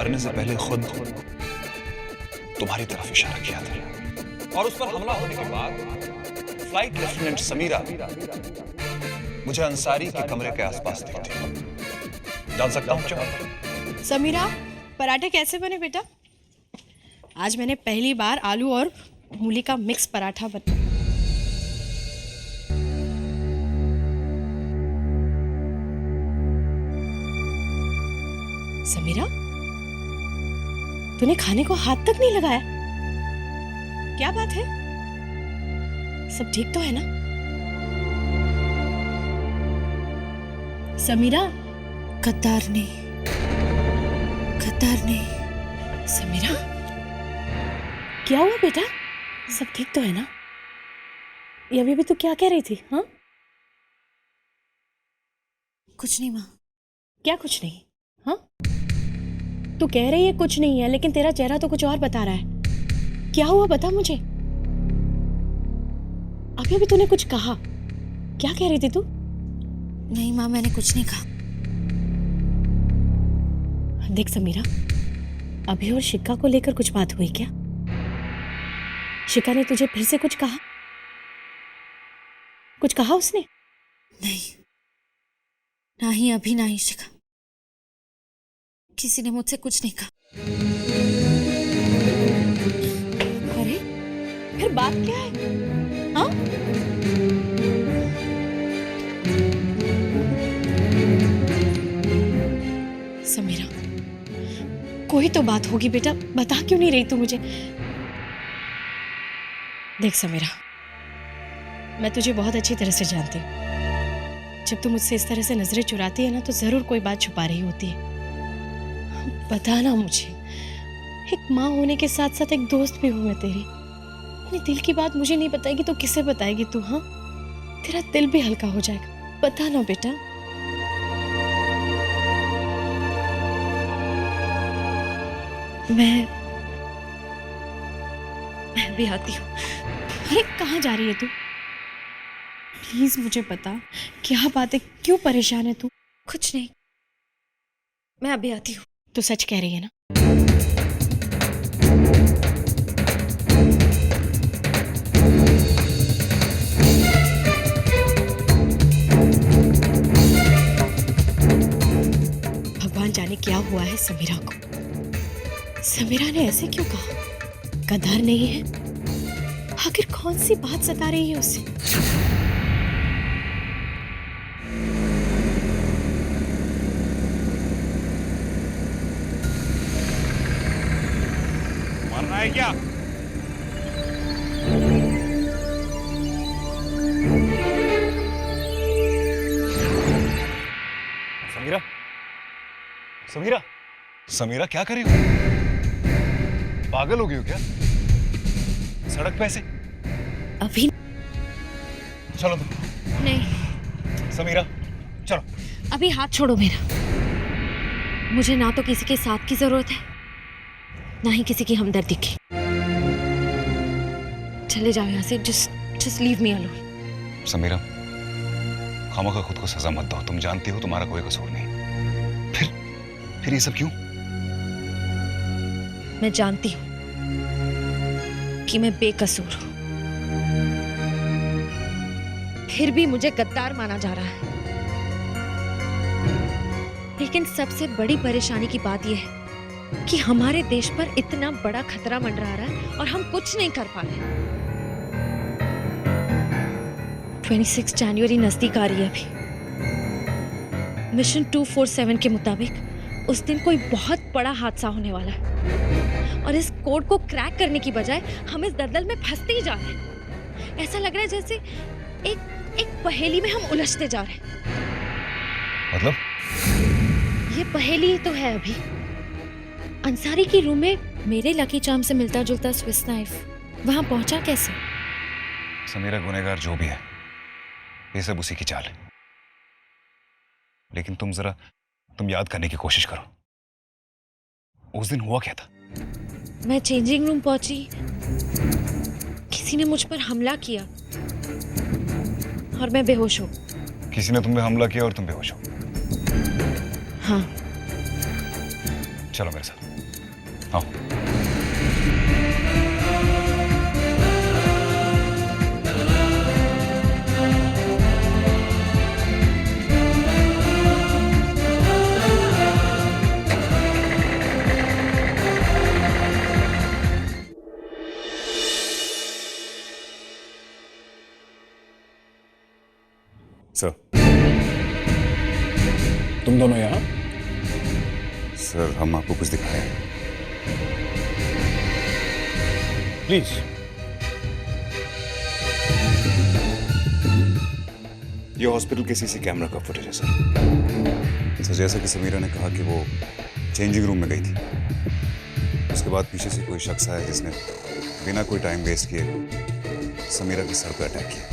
मरने से पहले खुद तुम्हारी तरफ इशारा किया था, और उस पर हमला होने के बाद फ्लाइट लेफ्टिनेंट समीरा मुझे अंसारी के कमरे के आसपास दिखती। जान सकता हूं क्या? समीरा, पराठे कैसे बने बेटा? आज मैंने पहली बार आलू और मूली का मिक्स पराठा बना। समीरा, तूने खाने को हाथ तक नहीं लगाया, क्या बात है? सब ठीक तो है ना? समीरा, कतरनी समीरा, क्या हुआ बेटा? सब ठीक तो है ना? ये अभी भी तू क्या कह रही थी? हाँ, कुछ नहीं माँ। क्या कुछ नहीं? हाँ, तू कह रही है कुछ नहीं है, लेकिन तेरा चेहरा तो कुछ और बता रहा है। क्या हुआ, बता मुझे। अभी भी तूने कुछ कहा, क्या कह रही थी तू? नहीं माँ, मैंने कुछ नहीं कहा। देख समीरा, अभी और शिका को लेकर कुछ बात हुई क्या? शिका ने तुझे फिर से कुछ कहा? कुछ कहा उसने? नहीं, ना ही अभी ना ही शिका, किसी ने मुझसे कुछ नहीं कहा। अरे फिर बात क्या है? हाँ, समीरा, कोई तो बात होगी बेटा, बता क्यों नहीं रही तू मुझे? देख समीरा, मैं तुझे बहुत अच्छी तरह से जानती हूँ। जब तू मुझसे इस तरह से नजरें चुराती है ना, तो जरूर कोई बात छुपा रही होती है। बता ना मुझे, एक माँ होने के साथ साथ एक दोस्त भी हूं मैं तेरी। अपने दिल की बात मुझे नहीं बताएगी तो किसे बताएगी तू? हाँ, तेरा दिल भी हल्का हो जाएगा। बता ना बेटा। मैं भी आती हूँ। अरे कहाँ जा रही है तू? प्लीज मुझे बता, क्या बात है, क्यों परेशान है तू? कुछ नहीं, मैं अभी आती हूँ। तू सच कह रही है ना? भगवान जाने क्या हुआ है समीरा को। समीरा ने ऐसे क्यों कहा? कदर नहीं है? आखिर कौन सी बात सता रही है उसे? मरना है क्या? समीरा, समीरा, समीरा क्या कर रही हो? पागल हो गई हो क्या? सड़क पे ऐसे? अभी चलो तुम। नहीं, समीरा चलो। अभी हाथ छोड़ो मेरा। मुझे ना तो किसी के साथ की जरूरत है, ना ही किसी की हमदर्दी की। चले जाओ यहाँ से। Just leave me alone. Samira, खामखा खुद को सजा मत दो। तुम जानती हो तुम्हारा कोई कसूर नहीं। फिर ये सब क्यों? मैं जानती हूँ कि मैं बेकसूर हूँ, फिर भी मुझे गद्दार माना जा रहा है। लेकिन सबसे बड़ी परेशानी की बात यह है कि हमारे देश पर इतना बड़ा खतरा मंडरा रहा है और हम कुछ नहीं कर पा रहे। 26 जनवरी नजदीक आ रही है। अभी मिशन 247 के मुताबिक उस दिन कोई बहुत बड़ा हादसा होने वाला है, और इस कोड को क्रैक करने की बजाय हम इस दलदल में फंसते ही जा रहे हैं। ऐसा लग रहा है जैसे एक पहेली में हम उलझते जा रहे हैं। मतलब? ये पहेली ही तो है। अभी अंसारी की रूम में मेरे लकी चार्म से मिलता जुलता स्विस नाइफ वहां पहुंचा कैसे? समीरा, गुनहगार जो भी है, ये सब उसी की चाल है। लेकिन तुम याद करने की कोशिश करो, उस दिन हुआ क्या था? मैं चेंजिंग रूम पहुंची, किसी ने मुझ पर हमला किया और मैं बेहोश हो। किसी ने तुम पे हमला किया और तुम बेहोश हो? हाँ। चलो मेरे साथ। हाँ। सर, तुम दोनों यहाँ? सर हम आपको कुछ दिखाए हैं। प्लीज। ये हॉस्पिटल के सीसी कैमरा का फुटेज है सर। जैसा कि समीरा ने कहा कि वो चेंजिंग रूम में गई थी, उसके बाद पीछे से कोई शख्स आया जिसने बिना कोई टाइम वेस्ट किए समीरा के सर पर अटैक किया।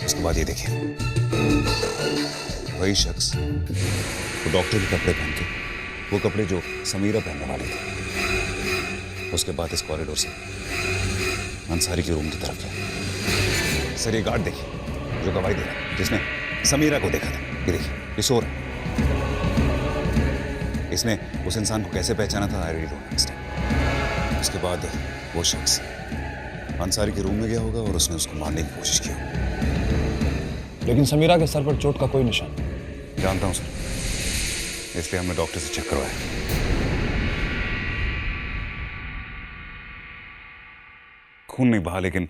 उसके बाद ये देखिए, वही शख्स वो डॉक्टर के कपड़े पहन के, वो कपड़े जो समीरा पहनने वाली थी, उसके बाद इस कॉरिडोर से अंसारी के रूम की तरफ गया। सर ये गार्ड देखिए जो गवाही दे रहा है, जिसने समीरा को देखा था। ये देखिए, ये सो रहा है। इसने उस इंसान को कैसे पहचाना था, आई रियली डोंट अंडरस्टैंड। उसके बाद वो शख्स अंसारी के रूम में गया होगा और उसने उसको मारने की कोशिश की होगी। लेकिन समीरा के सर पर चोट का कोई निशान। जानता हूं सर, इसलिए हमने डॉक्टर से चेक करवाया। खून नहीं बहा, लेकिन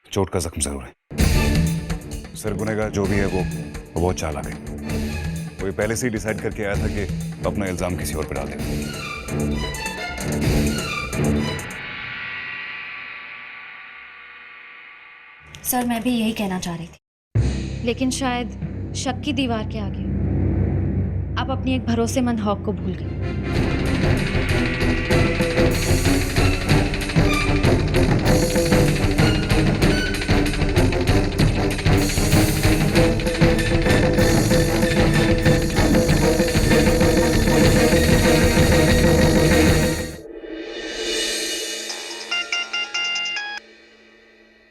चोट का जख्म जरूर है। सर गुनहगार जो भी है वो बहुत चालाक है। वो ये पहले से ही डिसाइड करके आया था कि अपना इल्जाम किसी और पर डाल देगा। सर मैं भी यही कहना चाह रही थी, लेकिन शायद शक की दीवार के आगे आप अपनी एक भरोसेमंद हॉक को भूल गए।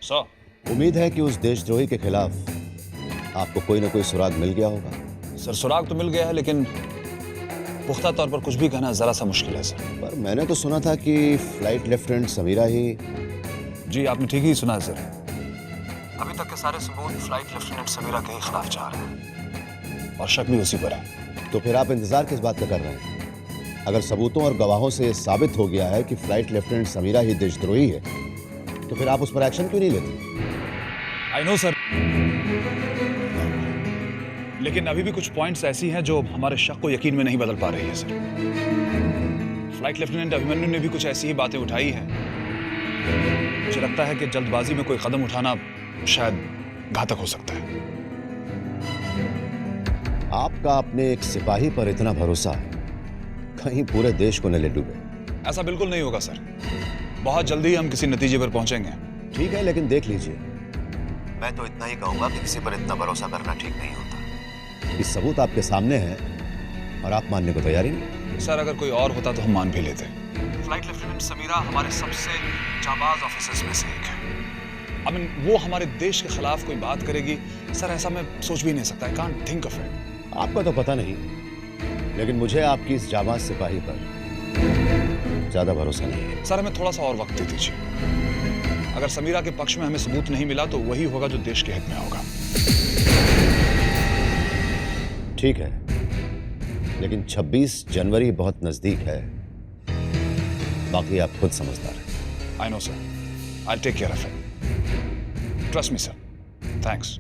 सर, उम्मीद है कि उस देशद्रोही के खिलाफ आपको कोई ना कोई सुराग मिल गया होगा। सर सुराग तो मिल गया है, लेकिन पुख्ता तौर पर कुछ भी कहना जरा सा मुश्किल है सर। पर मैंने तो सुना था कि फ्लाइट लेफ्टिनेंट समीरा ही। जी आपने ठीक ही सुना है सर। अभी तक के सारे सबूत फ्लाइट लेफ्टिनेंट समीरा के ही खिलाफ जा रहे हैं और शक भी उसी पर है। तो फिर आप इंतजार किस बात का कर रहे हैं? अगर सबूतों और गवाहों से साबित हो गया है कि फ्लाइट लेफ्टिनेंट समीरा ही देशद्रोही है, तो फिर आप उस पर एक्शन क्यों नहीं लेते? आई नो सर, लेकिन अभी भी कुछ पॉइंट्स ऐसी हैं जो हमारे शक को यकीन में नहीं बदल पा रही है सर। फ्लाइट लेफ्टिनेंट अभिमन्यु ने भी कुछ ऐसी ही बातें उठाई हैं। मुझे लगता है कि जल्दबाजी में कोई कदम उठाना शायद घातक हो सकता है। आपका अपने एक सिपाही पर इतना भरोसा कहीं पूरे देश को न ले डूबे। ऐसा बिल्कुल नहीं होगा सर। बहुत जल्दी हम किसी नतीजे पर पहुंचेंगे। ठीक है, लेकिन देख लीजिए, मैं तो इतना ही कहूंगा कि किसी पर इतना भरोसा करना ठीक नहीं होता। कि सबूत आपके सामने हैं और आप मानने को तैयार ही नहीं। सर अगर कोई और होता तो हम मान भी लेते। फ्लाइट लेफ्टिनेंट समीरा हमारे सबसे जाबाज ऑफिसर्स में से एक है। आई मीन वो हमारे देश के खिलाफ कोई बात करेगी सर, ऐसा मैं सोच भी नहीं सकता। I can't think of it. आपका तो पता नहीं, लेकिन मुझे आपकी इस जाबाज सिपाही पर ज्यादा भरोसा नहीं है। सर हमें थोड़ा सा और वक्त दे दीजिए। अगर समीरा के पक्ष में हमें सबूत नहीं मिला तो वही होगा जो देश के हित में होगा। ठीक है, लेकिन 26 जनवरी बहुत नजदीक है। बाकी आप खुद समझदार हैं। I know sir, I take care of it. Trust me sir. Thanks.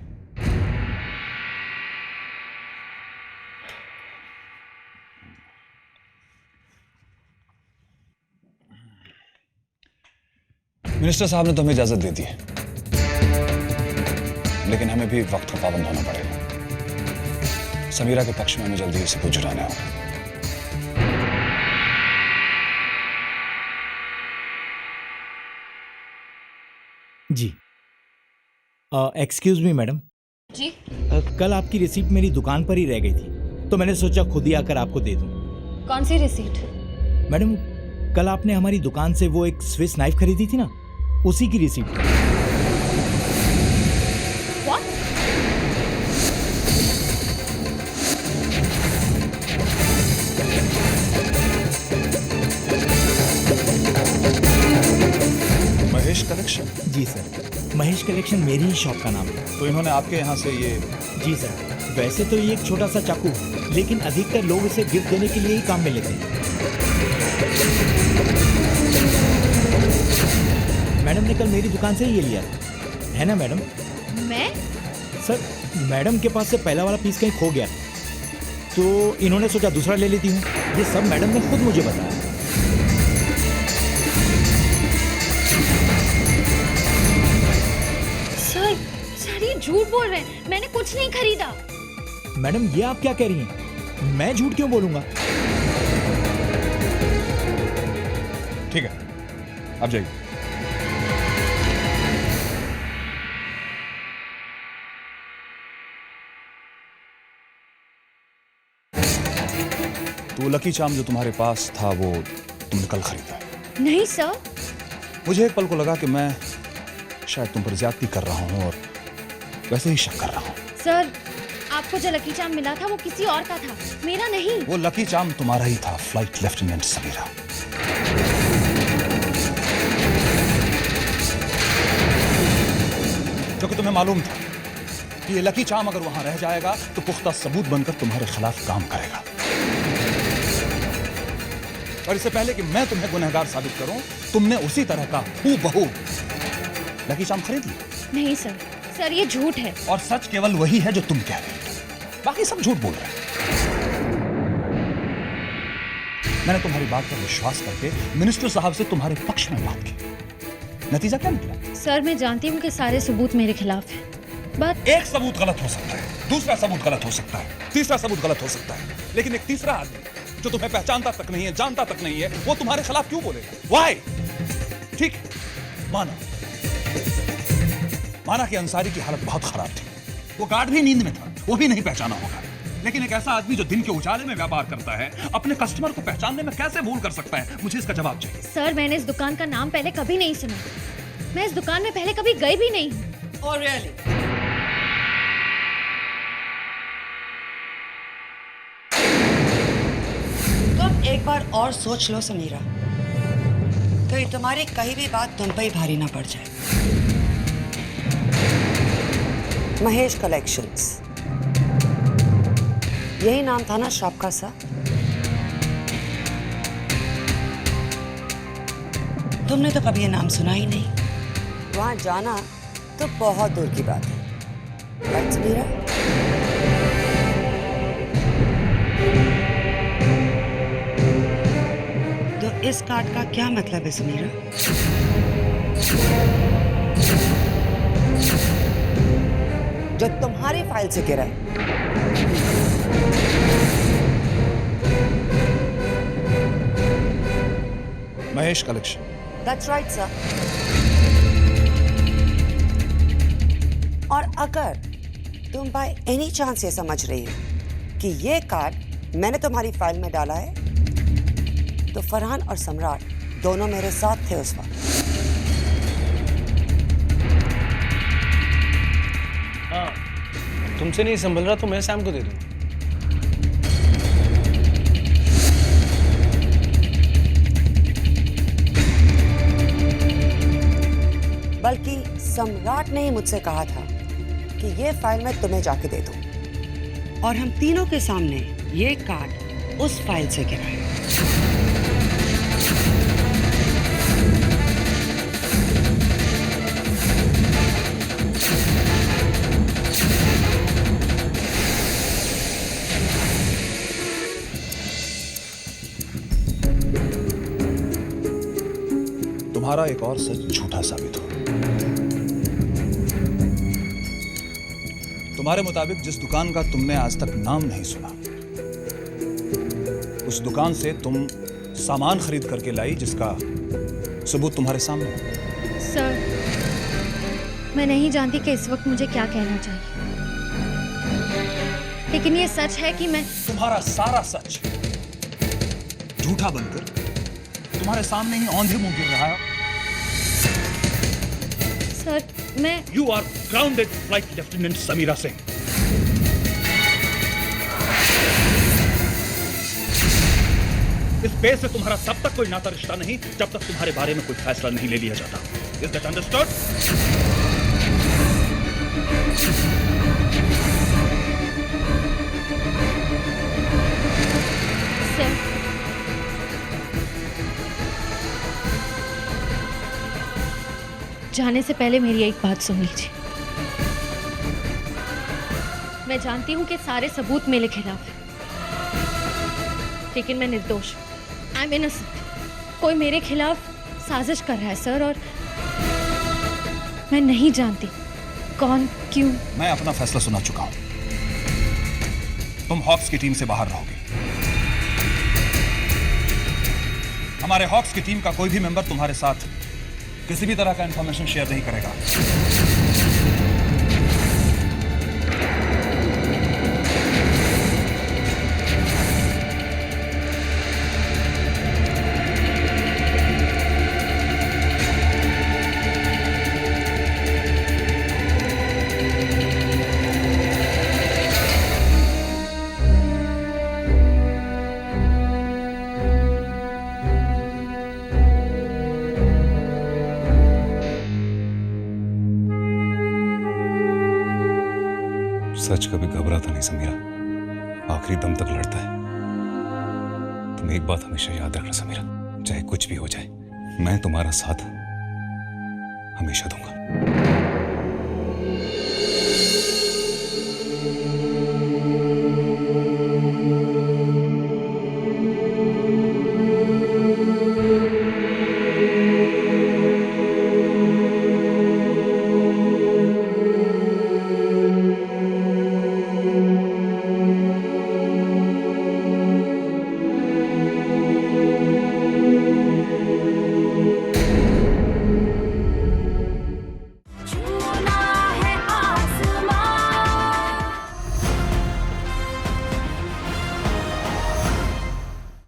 Minister साहब ने तो हमें इजाजत दे दी है, लेकिन हमें भी वक्त का पाबंद होना पड़ेगा। समीरा के पक्ष में हमें जल्दी से कुछ जुटाना होगा। जी एक्सक्यूज मी मैडम। जी कल आपकी रिसीप्ट मेरी दुकान पर ही रह गई थी, तो मैंने सोचा खुद ही आकर आपको दे दूं। कौन सी रिसीट? मैडम कल आपने हमारी दुकान से वो एक स्विस नाइफ खरीदी थी ना, उसी की रिसीप्ट है। What? महेश कलेक्शन? जी सर, महेश कलेक्शन मेरी ही शॉप का नाम है। तो इन्होंने आपके यहाँ से ये... जी सर, वैसे तो ये एक छोटा सा चाकू है, लेकिन अधिकतर लोग इसे गिफ्ट देने के लिए ही काम में लेते हैं। मैडम ने कल मेरी दुकान से ही ये लिया था, है ना मैडम? मैं? सर, मैडम के पास से पहला वाला पीस कहीं खो गया, तो इन्होंने सोचा दूसरा ले लेती हूँ। ये सब मैडम ने खुद मुझे बताया। सर ये झूठ बोल रहे हैं, मैंने कुछ नहीं खरीदा। मैडम ये आप क्या कह रही हैं? मैं झूठ क्यों बोलूंगा? ठीक है, आप जाइए। तो लकी चार्म जो तुम्हारे पास था वो तुमने कल खरीदा? नहीं सर। मुझे एक पल को लगा कि मैं शायद तुम पर ज्यादती कर रहा हूं और वैसे ही शक कर रहा हूं। सर, आपको जो लकी चार्म मिला था वो किसी और का था, मेरा नहीं। वो लकी चार्म तुम्हारा ही था, फ्लाइट लेफ्टिनेंट समीरा। क्योंकि तुम्हें मालूम था कि ये लकी चार्म अगर वहां रह जाएगा तो पुख्ता सबूत बनकर तुम्हारे खिलाफ काम करेगा। और इससे पहले कि मैं तुम्हें गुनहगार साबित करूं, तुमने उसी तरह का हूबहू लकी चार्म खरीद लिया। नहीं सर ये झूठ है। और सच केवल वही है जो तुम कह रहे हो, बाकी सब झूठ बोल रहे हैं। मैंने तुम्हारी बात पर विश्वास करके मिनिस्टर साहब से तुम्हारे पक्ष में बात की। नतीजा क्या निकला? सर, मैं जानती हूँ कि सारे सबूत मेरे खिलाफ हैं, बट एक सबूत गलत हो सकता है, दूसरा सबूत गलत हो सकता है, तीसरा सबूत गलत हो सकता है, लेकिन एक तीसरा आदमी जो तुम्हें पहचानता तक नहीं है, जानता तक नहीं है, वो तुम्हारे खिलाफ क्यों बोलेगा? व्हाई? ठीक है, माना कि अंसारी की हालत बहुत खराब थी, वो गार्ड भी नींद में था, वो भी नहीं पहचाना होगा। लेकिन एक ऐसा आदमी जो दिन के उजाले में व्यापार करता है, अपने कस्टमर को पहचानने में कैसे भूल कर सकता है? मुझे इसका जवाब चाहिए। सर, मैंने इस दुकान का नाम पहले कभी नहीं सुना, मैं इस दुकान में पहले कभी गई भी नहीं हूँ। Oh, really? तुम एक बार और सोच लो समीरा, कहीं तुम्हारी कही भी बात तुम पे ही भारी ना पड़ जाए। महेश कलेक्शंस, यही नाम था ना शॉप का सा? तुमने तो कभी ये नाम सुना ही नहीं। वहां जाना तो बहुत दूर की बात है, राइट समीरा? तो इस कार्ड का क्या मतलब है समीरा? जो तुम्हारी फाइल से गिरा है। Mahesh collection. That's right, sir. और अगर तुम बाय एनी चांस ये समझ रही हो कि ये कार्ड मैंने तुम्हारी फाइल में डाला है, तो फरहान और सम्राट दोनों मेरे साथ थे उस वक्त। हाँ, तुमसे नहीं संभल रहा तो मैं सैम को दे दूँ। बल्कि सम्राट ने ही मुझसे कहा था कि ये फाइल मैं तुम्हें जाके दे दूं, और हम तीनों के सामने ये कार्ड उस फाइल से गिरा है। तुम्हारा एक और सच झूठा साबित हो। तुम्हारे मुताबिक जिस दुकान का तुमने आज तक नाम नहीं सुना, उस दुकान से तुम सामान खरीद करके लाई जिसका सबूत तुम्हारे सामने है। सर, मैं नहीं जानती कि इस वक्त मुझे क्या कहना चाहिए, लेकिन ये सच है कि मैं... तुम्हारा सारा सच झूठा बनकर तुम्हारे सामने ही औंधे मुंह गिर रहा है। सर, मैं... You are grounded, Flight Lieutenant Samira Singh. इस बेस से तुम्हारा तब तक कोई नाता रिश्ता नहीं जब तक तुम्हारे बारे में कोई फैसला नहीं ले लिया जाता। Is that understood? सर, जाने से पहले मेरी एक बात सुन लीजिए। मैं जानती हूँ कि सारे सबूत मेरे खिलाफ हैं, लेकिन मैं निर्दोष हूँ। I am innocent. कोई मेरे खिलाफ साजिश कर रहा है सर, और मैं नहीं जानती कौन क्यों। मैं अपना फैसला सुना चुका हूं। तुम हॉक्स की टीम से बाहर रहोगे। हमारे हॉक्स की टीम का कोई भी मेंबर तुम्हारे साथ किसी भी तरह का इंफॉर्मेशन शेयर नहीं करेगा। सच कभी घबराता नहीं समीरा, आखिरी दम तक लड़ता है। तुम एक बात हमेशा याद रखना समीरा, चाहे कुछ भी हो जाए, मैं तुम्हारा साथ हमेशा दूंगा।